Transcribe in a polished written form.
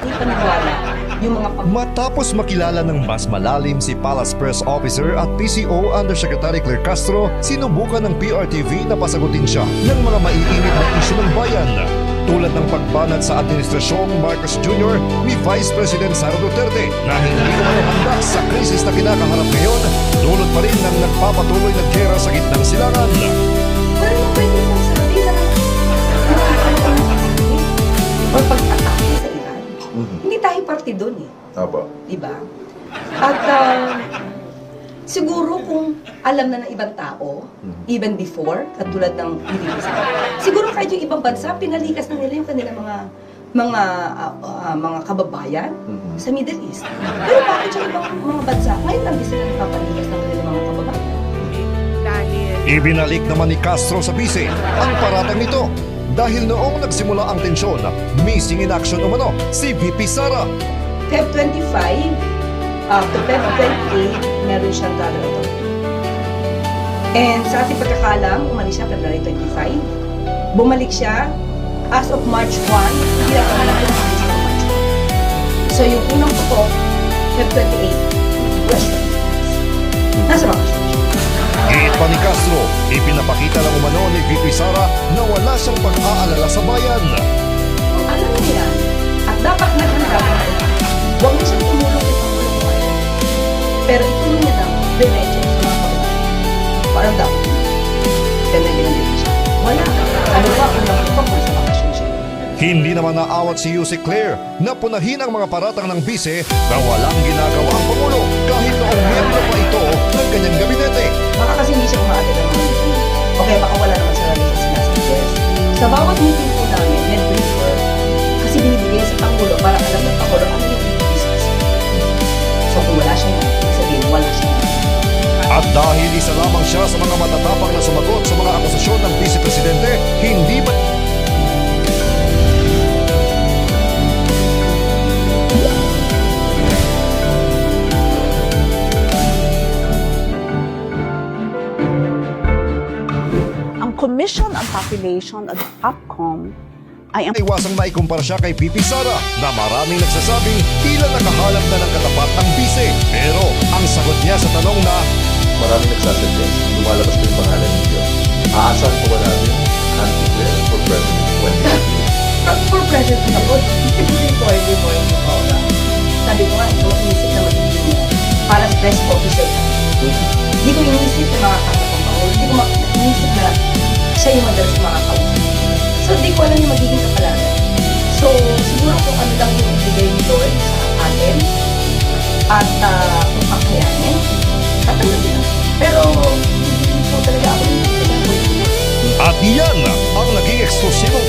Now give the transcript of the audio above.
Hindi paniwala yung mga Matapos makilala ng mas malalim si Palace Press Officer at PCO Undersecretary Claire Castro, sinubukan ng PRTV na pasagutin siya ng mga maiinit na isyu ng bayan. Tulad ng pagbanat sa administrasyong Marcos Jr. ni Vice President Sara Duterte na hindi naman handa sa krisis na kinakaharap ngayon, dulot pa rin ng nagpapatuloy na gera sa gitnang silangan. Wala naman pwede mong sabi na or pag-atake sa Iran. Hindi tayo parte doon eh. Apo. Diba? At siguro kung alam na ng ibang tao, even before, katulad ng Pilipinas, siguro kahit yung ibang bansa, pinalikas na nila yung kanilang mga kababayan sa Middle East. Pero bakit yung ibang mga bansa, ngayon lang din sila napapalikas ng kanilang mga kababayan? Ibinalik naman ni Castro sa bise ang paratang nito dahil noong nagsimula ang tensyon, missing in action umano si VP Sara. Feb 25 to Feb 28, meron siyang travel authority. And sa ating pagkakalam, umalis siya February 25. Bumalik siya as of March 1, hindi lang naman natin umalis ng March 1. So yung unang putok, Feb 28, wala siya. Nasa bakasyon siya. Git pa ni Castro, ipinapakita lang umano ni VP Sara na wala siyang pag-aalala sa bayan. Kung alam niya yan, at dapat naghanda na huwag niya siyang tumulong kay Pangulo Buhay. Pero itulong niya lang, diretso sa mga kababayan. Parang dapat na. Ganda ginandito siya. Wala. Ano ba kung nakupak na sa bakasyon siya? Hindi naman naawat si Yusek Claire na punahin ang mga paratang ng bise na walang ginagawa ang Pangulo kahit noong miyembro pa ito ng kanyang gabinete. Baka kasi hindi siya kumaatin ng mga meeting. Okay, baka wala naman sa rally sa sinasuggest. Sa bawat meeting po namin, may briefer, kasi binibigay sa Pangulo para alam ng Pangulo ano yung i-discuss. So kung wala siya yan, sabihin wala siya yan. At dahil isa lamang siya sa mga matatapang na sumagot sa mga akusasyon ng Vice Presidente, hindi ba Commission on Population at POPCOM ay ang iwasang maikumpara siya kay VP Sara na maraming nagsasabing tila nakahalap na ng katapat ang bise. Pero ang sagot niya sa tanong na Maraming nagsasuggest. Lumalabas ko yung pangalan ninyo. Aasahan po ba namin anti-Claire for President 2019? Pag for president na po, hindi ko Paula. Sabi ko nga, ito inisip na magiging para sa press officer. Hindi ko inisip na makakasap ang Pangulo. Hindi ko inisip na siya yung madalas makakausap. So, hindi ko alam yung magiging kapalaran. So, siguro kung ano lang yung ibigay ni Lord sa atin at kung kakayanin, tatanggapin na. Pero, hindi po talaga ako yung at iyan ang naging eksklusibong